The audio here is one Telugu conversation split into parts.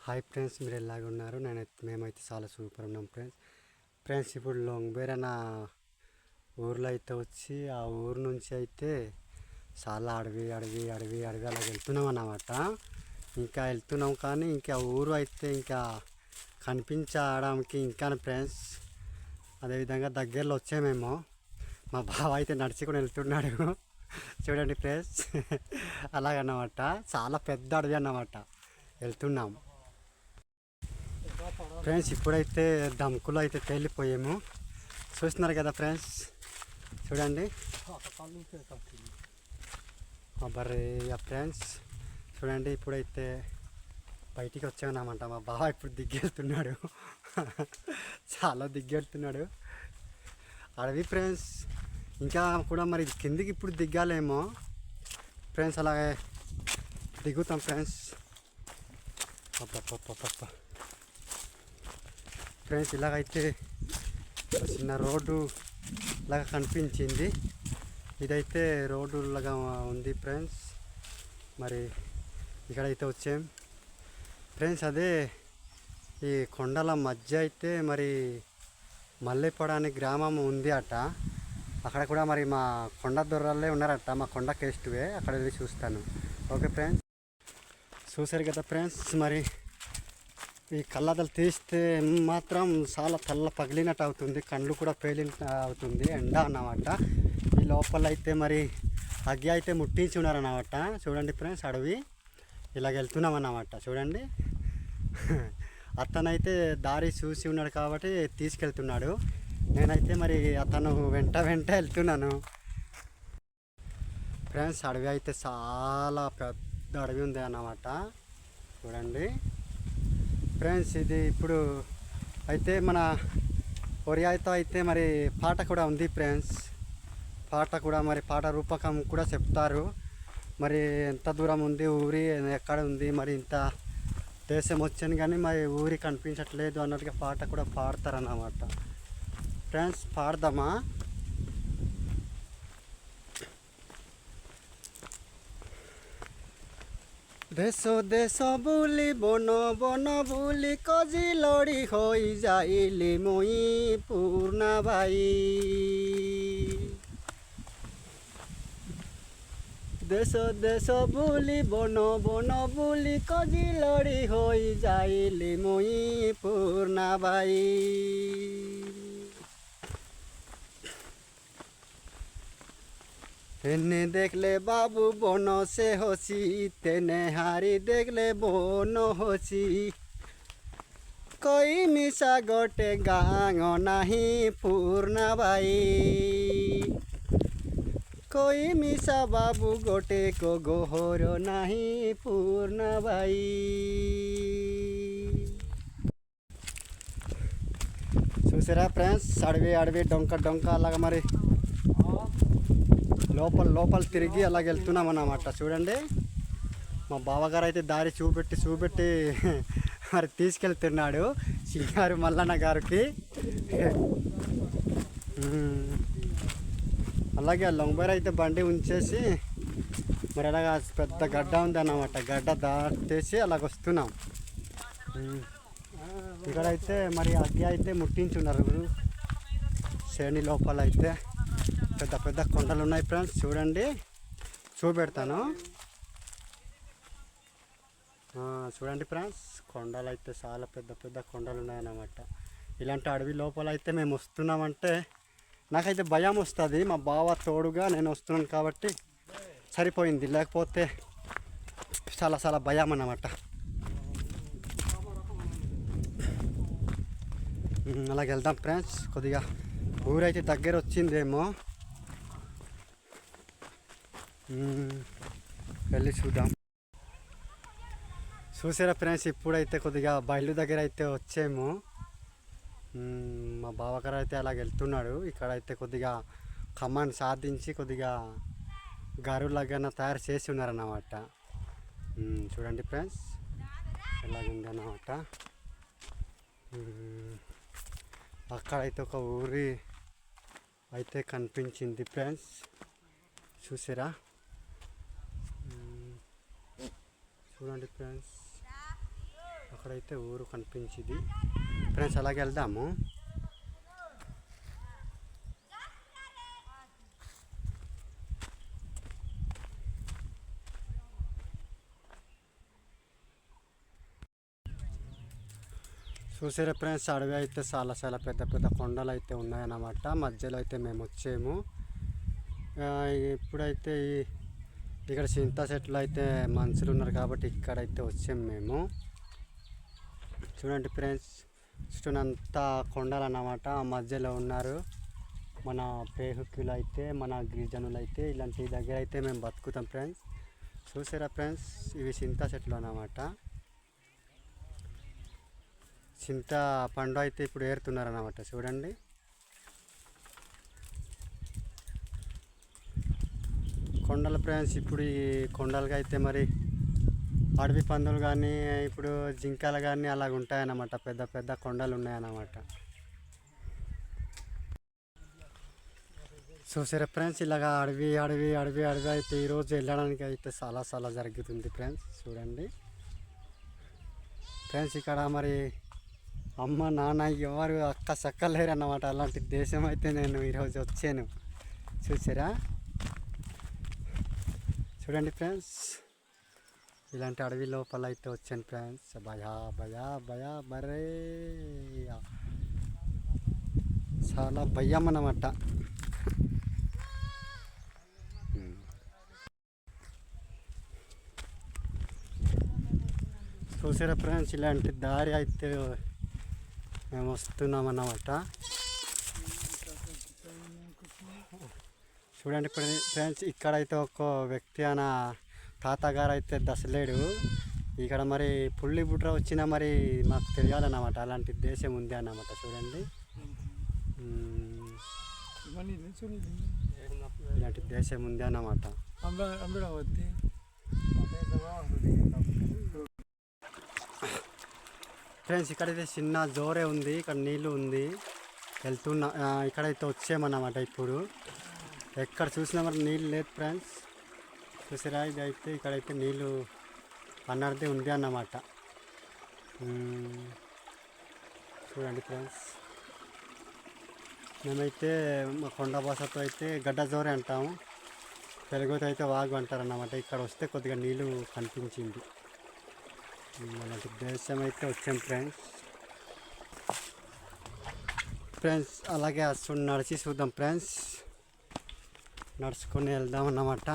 హాయ్ ఫ్రెండ్స్, మీరు ఎలాగున్నారు? మేమైతే చాలా సూపర్ ఉన్నాం ఫ్రెండ్స్. ఇప్పుడు లొంగబేరన ఊర్లో అయితే వచ్చి ఆ ఊరు నుంచి అయితే చాలా అడవి అలా వెళ్తున్నాం అన్నమాట. ఇంకా వెళ్తున్నాం కానీ ఇంకా ఊరు అయితే ఇంకా కనిపించడానికి ఇంకా ఫ్రెండ్స్. అదేవిధంగా దగ్గరలో వచ్చామేమో. మా బావ అయితే నడుచుకొని వెళ్తున్నాడు చూడండి ఫ్రెండ్స్. అలాగన్నమాట, చాలా పెద్ద అడవి అన్నమాట. వెళ్తున్నాం ఫ్రెండ్స్. ఇప్పుడైతే దమ్కులో అయితే తేలిపోయాము, చూస్తున్నారు కదా ఫ్రెండ్స్. చూడండి బర్రే ఫ్రెండ్స్. చూడండి ఇప్పుడైతే బయటికి వచ్చామన్నమాట. మా బావ ఇప్పుడు దిగ్గెళ్తున్నాడు చాలా దిగ్గెళ్తున్నాడు అడవి ఫ్రెండ్స్. ఇంకా కూడా మరి కిందికి ఇప్పుడు దిగాలేమో ఫ్రెండ్స్. అలాగే దిగుతాం ఫ్రెండ్స్. ఫ్రెండ్స్ ఇలాగైతే చిన్న రోడ్డు లాగా కనిపించింది. ఇదైతే రోడ్డు లాగా ఉంది ఫ్రెండ్స్. మరి ఇక్కడైతే వచ్చాం ఫ్రెండ్స్. అదే ఈ కొండల మధ్య అయితే మరి మల్లెపాడు అనే గ్రామం ఉంది అట. అక్కడ కూడా మరి మా కొండ దొర్రలే ఉన్నారట. మా కొండ కేస్టువే, అక్కడ వెళ్ళి చూస్తాను. ఓకే ఫ్రెండ్స్, చూసారు కదా ఫ్రెండ్స్. మరి ఈ కళ్ళదలు తీస్తే మాత్రం చాలా తల్ల పగిలినట్టు అవుతుంది, కళ్ళు కూడా పేలినట్టు అవుతుంది, ఎండ అన్నమాట. ఈ లోపల అయితే మరి అగ్గి అయితే ముట్టించి ఉన్నారన్నమాట. చూడండి ఫ్రెండ్స్, అడవి ఇలాగ వెళ్తున్నాం అన్నమాట. చూడండి అతనైతే దారి చూసి ఉన్నాడు కాబట్టి తీసుకెళ్తున్నాడు. నేనైతే మరి అతను వెంట వెళ్తున్నాను ఫ్రెండ్స్. అడవి అయితే చాలా పెద్ద అడవి ఉంది అన్నమాట. చూడండి ఫ్రెండ్స్. ఇది ఇప్పుడు అయితే మన ఒరియాతో అయితే మరి పాట కూడా ఉంది ఫ్రెండ్స్. పాట కూడా మరి పాట రూపకం కూడా చెప్తారు. మరి ఎంత దూరం ఉంది ఊరి, ఎక్కడ ఉంది, మరి ఇంత దేశం వచ్చాను కానీ మరి ఊరి కనిపించట్లేదు అన్నట్టుగా పాట కూడా పాడతారన్నమాట ఫ్రెండ్స్. పాడదామా? দেশ দেশ বুলি বন বন বুলি কজি লৰি হৈ যাইলি মই পূৰ্ণা বাই। দেশ দেশ বুলি বন বন বুলি কজি লৰি হৈ যাইলি মই পূৰ্ণা বাই। তেনে দেখলে বাবু বন সে হসি, তেনে হারি দেখলে বন হসি। কই মিশা গটে গাঙ নাহি পূর্ণা বাই। কই মিশা বাবু গোটে কো গোহর নাহি পূর্ণা বাই। చూసారా ఫ్రెండ్స్, అడవి అడవి డొంక డొంక అలాగ మరి లోపల తిరిగి అలాగ వెళ్తున్నాం అన్నమాట. చూడండి మా బావగారు అయితే దారి చూపెట్టి మరి తీసుకెళ్తున్నాడు సింగారు మల్లన్న గారికి. అలాగే లొంగబేర అయితే బండి ఉంచేసి మరి అలాగ పెద్ద గడ్డ ఉంది అన్నమాట. గడ్డ దాటేసి అలాగ వస్తున్నాం. ఇక్కడైతే మరి అగ్గి అయితే ముట్టించున్నారు శ్రేణి లోపల. అయితే పెద్ద పెద్ద కొండలు ఉన్నాయి ఫ్రెండ్స్. చూడండి, చూపెడతాను. చూడండి ఫ్రెండ్స్, కొండలు అయితే చాలా పెద్ద పెద్ద కొండలు ఉన్నాయన్నమాట. ఇలాంటి అడవి లోపల అయితే మేము వస్తున్నామంటే నాకైతే భయం వస్తుంది. మా బావ తోడుగా నేను వస్తున్నాను కాబట్టి సరిపోయింది, లేకపోతే చాలా చాలా భయం అన్నమాట. అలాగే వెళ్దాం ఫ్రెండ్స్. కొద్దిగా ఊరైతే దగ్గర వచ్చిందేమో, వెళ్ళి చూద్దాం. చూసారా ఫ్రెండ్స్, ఇప్పుడైతే కొద్దిగా బయలు దగ్గర అయితే వచ్చాము. మా బావగారు అయితే అలాగ వెళ్తున్నాడు. ఇక్కడైతే కొద్దిగా కమాండ్ సాధించి కొద్దిగా గారులాగా తయారు చేసి ఉన్నారన్నమాట. చూడండి ఫ్రెండ్స్, ఎలాగుంది అన్నమాట. అక్కడైతే ఒక ఊరి అయితే కనిపించింది ఫ్రెండ్స్. చూసారా? చూడండి ఫ్రెండ్స్, అక్కడైతే ఊరు కనిపించింది ఫ్రెండ్స్. అలాగే వెళ్దాము. చూసారా ఫ్రెండ్స్, అడవి అయితే చాలా చాలా పెద్ద పెద్ద కొండలు అయితే ఉన్నాయన్నమాట. మధ్యలో అయితే మేము వచ్చాము. ఇప్పుడైతే ఇక్కడ చింత చెట్లు అయితే మనుషులు ఉన్నారు కాబట్టి ఇక్కడైతే వచ్చాము మేము. చూడండి ఫ్రెండ్స్, చుట్టూనంతా కొండలు అన్నమాట. మధ్యలో ఉన్నారు మన పేహుకులు అయితే, మన గిరిజనులు అయితే. ఇలాంటి దగ్గర అయితే మేము బతుకుతాం ఫ్రెండ్స్. చూసారా ఫ్రెండ్స్, ఇవి చింత చెట్లు అన్నమాట. చింత పండు అయితే ఇప్పుడు ఏరుతున్నారు అన్నమాట. చూడండి, కొండల ఫ్రెండ్స్. ఇప్పుడు ఈ కొండలుగా అయితే మరి అడవి పందులు కానీ, ఇప్పుడు జింకలు కానీ అలాగ ఉంటాయన్నమాట. పెద్ద పెద్ద కొండలు ఉన్నాయన్నమాట. చూసారా ఫ్రెండ్స్, ఇలాగ అడవి అడవి అడవి అడవి అయితే ఈరోజు వెళ్ళడానికి అయితే చాలా చాలా జరుగుతుంది ఫ్రెండ్స్. చూడండి ఫ్రెండ్స్, ఇక్కడ మరి అమ్మ నాన్న ఎవరు అక్క చక్కలేరు అన్నమాట. అలాంటి దేశం అయితే నేను ఈరోజు వచ్చాను. చూసారా, చూడండి ఫ్రెండ్స్, ఇలాంటి అడవి లోపల అయితే వచ్చాను ఫ్రెండ్స్. భయా భయా భయా బరే, చాలా భయం అన్నమాట. చూసారా ఫ్రెండ్స్, ఇలాంటి దారి అయితే మేము వస్తున్నాం అన్నమాట. చూడండి ఫ్రెండ్స్, ఇక్కడైతే ఒక వ్యక్తి అన్న తాతగారు అయితే దశలేడు. ఇక్కడ మరి పుల్లి బుట్ర వచ్చినా మరి మాకు తెలియాలన్నమాట. అలాంటి దేశం ఉంది అన్నమాట. చూడండి, ఇలాంటి దేశం ఉంది అన్నమాట. ఫ్రెండ్స్, ఇక్కడైతే చిన్న జోరే ఉంది. ఇక్కడ నీళ్ళు ఉంది, వెళ్తున్నా. ఇక్కడైతే వచ్చామన్నమాట. ఇప్పుడు ఎక్కడ చూసినా మరి నీళ్ళు లేదు ఫ్రెండ్స్. చూసారా, ఇది అయితే ఇక్కడైతే నీళ్ళు అన్నది ఉంది అన్నమాట. చూడండి ఫ్రెండ్స్, మేమైతే మా కొండ భాషతో అయితే గడ్డ జోరే అంటాము, తెలుగుతో అయితే వాగు అంటారన్నమాట. ఇక్కడ వస్తే కొద్దిగా నీళ్ళు కనిపించింది. అలాంటి దేశం అయితే వచ్చాం ఫ్రెండ్స్. అలాగే అసలు నడిచి చూద్దాం ఫ్రెండ్స్. నడుచుకొని వెళ్దాం అన్నమాట.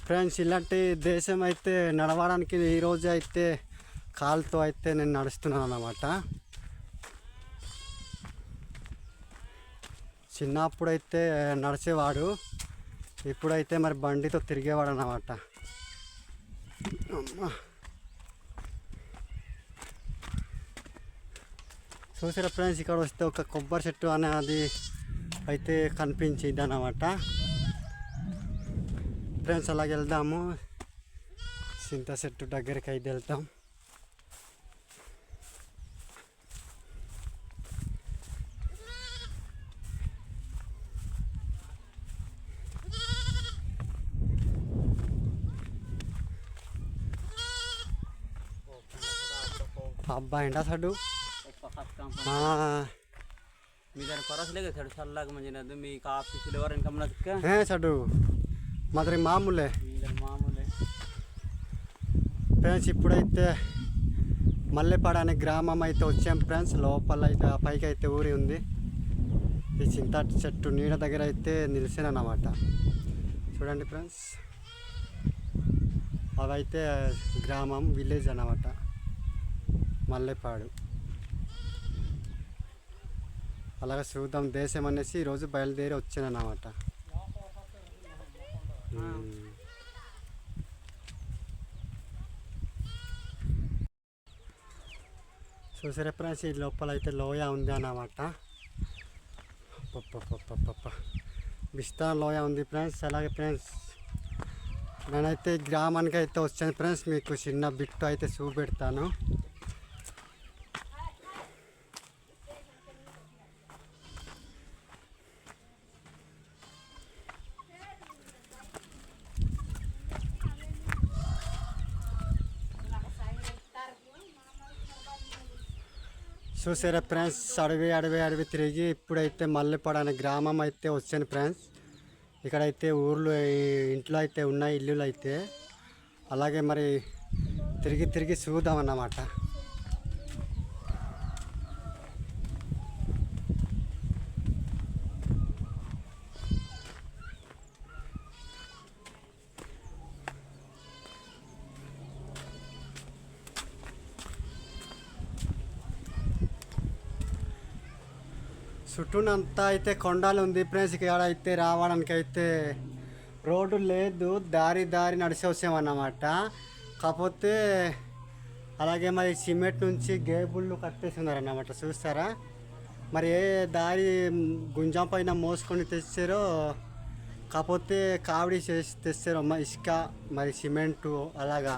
ఫ్రెండ్స్, ఇలాంటి దేశం అయితే నడవడానికి ఈరోజు అయితే కాలుతో అయితే నేను నడుస్తున్నాను అన్నమాట. చిన్నప్పుడైతే నడిచేవాడు, ఇప్పుడైతే మరి బండితో తిరిగేవాడు అన్నమాట. చూసారా ఫ్రెండ్స్, ఇక్కడ వస్తే ఒక కొబ్బరి చెట్టు అనేది అయితే కనిపించింది అన్నమాట. ఫ్రెండ్స్, అలాగే వెళ్దాము. చింత చెట్టు దగ్గరికి అయితే వెళ్తాం. अब्बा हिंडा साडू मी जर परसले थोडं सल्लाग म्हणजे ना तुम्ही का पिछले वर इनकम ना हे साडू మాదిరి మామూలే మామూలే ఫ్రెండ్స్. ఇప్పుడైతే మల్లెపాడు అనే గ్రామం అయితే వచ్చాం ఫ్రెండ్స్. లోపల అయితే పైకి అయితే ఊరి ఉంది. ఈ చింత చెట్టు నీడ దగ్గర అయితే నిలిచాను అన్నమాట. చూడండి ఫ్రెండ్స్, అవైతే గ్రామం విలేజ్ అన్నమాట, మల్లెపాడు. అలాగే చూద్దాం దేశం అనేసి ఈరోజు బయలుదేరి వచ్చాను అన్నమాట. చూసారా ఫ్రెండ్స్, ఈ లోపల అయితే లోయ ఉంది అన్నమాట. బిస్తా లోయ ఉంది ఫ్రెండ్స్. అలాగే ఫ్రెండ్స్, నేనైతే గ్రామానికి అయితే వచ్చాను ఫ్రెండ్స్. మీకు చిన్న బిట్టు అయితే చూపెడతాను. చూసారా ఫ్రెండ్స్, అడవి అడవి అడవి తిరిగి ఇప్పుడైతే మల్లెపాడు అనే గ్రామం అయితే వచ్చాను ఫ్రెండ్స్. ఇక్కడైతే ఊర్లు ఇంట్లో అయితే ఉన్నాయి, ఇల్లులు అయితే. అలాగే మరి తిరిగి తిరిగి చూద్దాం అన్నమాట. చుట్టూనంతా అయితే కొండలు ఉంది ఫ్రెండ్స్. ఇక్కడ అయితే రావడానికి అయితే రోడ్డు లేదు, దారి దారి నడిచి వచ్చామన్నమాట. కాకపోతే అలాగే మరి సిమెంట్ నుంచి గేబుళ్ళు కట్టేస్తున్నారన్నమాట. చూస్తారా మరి ఏ దారి గుంజం పైన మోసుకొని తెచ్చారో, కాకపోతే కావిడి చేసి తెచ్చారో ఇసుక మరి సిమెంటు అలాగా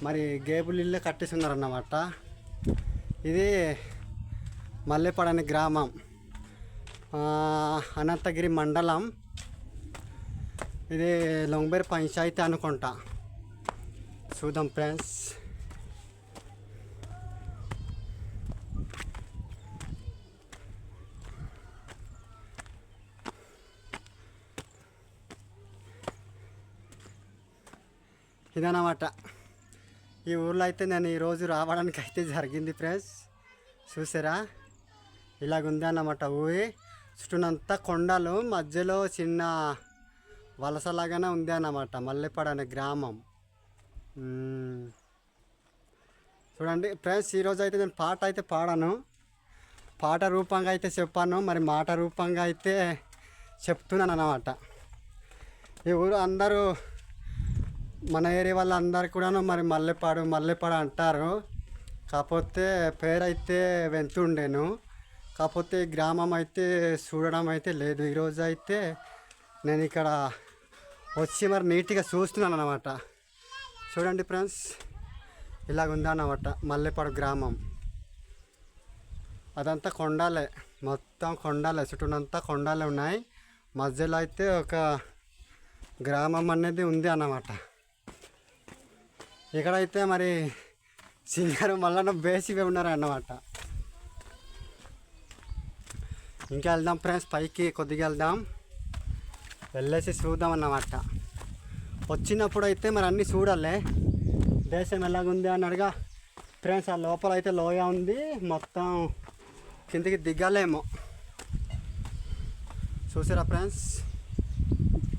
మరి గేబుల్ ఇల్లు కట్టేస్తున్నారన్నమాట. ఇది మల్లెపాడు అనే గ్రామం, అనంతగిరి మండలం. ఇది లొంగబేర్ పంచాయతీ అనుకుంటా. చూద్దాం ఫ్రెండ్స్. ఇదన్నమాట ఈ ఊర్లో అయితే నేను ఈరోజు రావడానికి అయితే జరిగింది ఫ్రెండ్స్. చూసారా ఇలాగుంది అన్నమాట ఊరి. చుట్టూనంతా కొండలు, మధ్యలో చిన్న వలసలాగానే ఉంది అన్నమాట మల్లెపాడు అనే గ్రామం. చూడండి ఫ్రెండ్స్, ఈరోజు అయితే నేను పాట అయితే పాడాను, పాట రూపంగా అయితే చెప్పాను, మరి మాట రూపంగా అయితే చెప్తున్నాను అన్నమాట. ఈ ఊరు అందరూ మన ఏరియా వాళ్ళందరూ కూడాను మరి మల్లెపాడు మల్లెపాడు అంటారు. కాకపోతే పేరైతే వెంతుండేను. కాకపోతే గ్రామం అయితే చూడడం అయితే లేదు. ఈరోజు అయితే నేను ఇక్కడ వచ్చి మరి నీట్గా చూస్తున్నాను అన్నమాట. చూడండి ఫ్రెండ్స్, ఇలాగుందన్నమాట మల్లెపాడు గ్రామం. అదంతా కొండలే, మొత్తం కొండలే, చుట్టూనంతా కొండలే ఉన్నాయి. మధ్యలో అయితే ఒక గ్రామం అనేది ఉంది అన్నమాట. ఇక్కడైతే మరి సింగర్ మల్లన్న బేసిగా ఉన్నారు అన్నమాట. ఇంకా వెళ్దాం ఫ్రెండ్స్, పైకి కొద్దిగా వెళ్దాం, వెళ్ళేసి చూద్దాం అన్నమాట. వచ్చినప్పుడు అయితే మరి అన్నీ చూడాలి, దేశం ఎలాగుంది అన్నట్టుగా ఫ్రెండ్స్. ఆ లోపల అయితే లోయ ఉంది, మొత్తం కిందికి దిగాలేమో. చూసారా ఫ్రెండ్స్,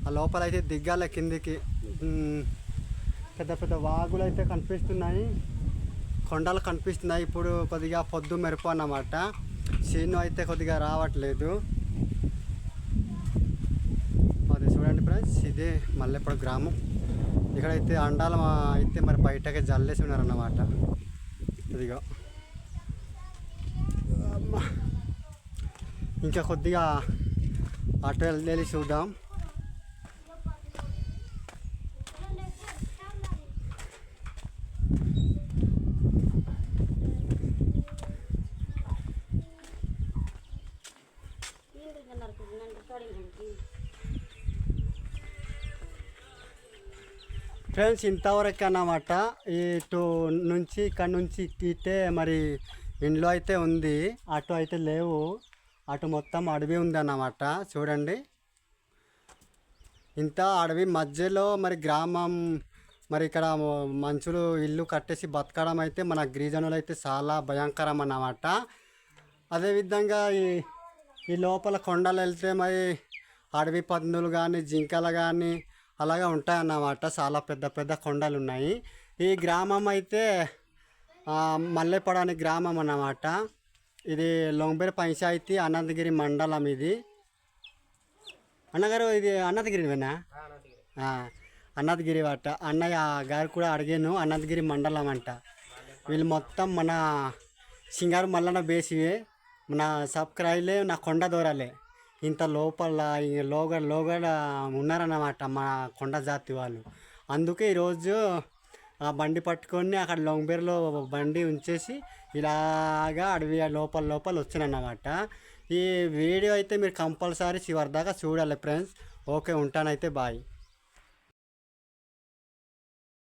ఆ లోపల అయితే దిగాలి కిందికి. పెద్ద పెద్ద వాగులు అయితే కనిపిస్తున్నాయి, కొండలు కనిపిస్తున్నాయి. ఇప్పుడు కొద్దిగా పొద్దు మెరుపు అన్నమాట. సీను అయితే కొద్దిగా రావట్లేదు. అది చూడండి ఫ్రెండ్స్, ఇదే మల్లెపాడు గ్రామం. ఇక్కడైతే అండాల అయితే మరి బయటకే జల్లేసి ఉన్నారన్నమాట. ఇదిగో ఇంకా కొద్దిగా అటు వెళ్ళి చూద్దాం. ఫ్రెండ్స్, ఇంతవరకు అన్నమాట. ఇటు నుంచి ఇక్కడ నుంచి ఇటే మరి ఇండ్లు అయితే ఉంది, అటు అయితే లేవు. అటు మొత్తం అడవి ఉంది అన్నమాట. చూడండి, ఇంత అడవి మధ్యలో మరి గ్రామం. మరి ఇక్కడ మనుషులు ఇల్లు కట్టేసి బతకడం అయితే మన గిరిజనులు అయితే చాలా భయంకరం అన్నమాట. అదేవిధంగా ఈ లోపల కొండలు వెళ్తే మరి అడవి పందులు కానీ జింకలు కానీ అలాగే ఉంటాయన్నమాట. చాలా పెద్ద పెద్ద కొండలు ఉన్నాయి. ఈ గ్రామం అయితే మల్లెపాడు అనే గ్రామం అన్నమాట. ఇది లొంగబేర్ పంచాయతీ, అనంతగిరి మండలం. ఇది అన్నగారు, ఇది అనంతగిరివేనా? అనంతగిరి అట. అన్నయ్య గారు కూడా అడిగాను, అనంతగిరి మండలం అంట. వీళ్ళు మొత్తం మన సింగారు మల్లన్న బేసివే, మన సబ్స్క్రైబర్లే, నా కొండ దూరాలే. ఇంత లోపల లోగడ ఉన్నారన్నమాట మన కొండ జాతి వాళ్ళు. అందుకే ఈరోజు ఆ బండి పట్టుకొని అక్కడ లొంగబేర్లో బండి ఉంచేసి ఇలాగా అడవి లోపల వచ్చానన్నమాట. ఈ వీడియో అయితే మీరు కంపల్సరీ చివరి దాకా చూడాలి ఫ్రెండ్స్. Okay, ఉంటానైతే bye.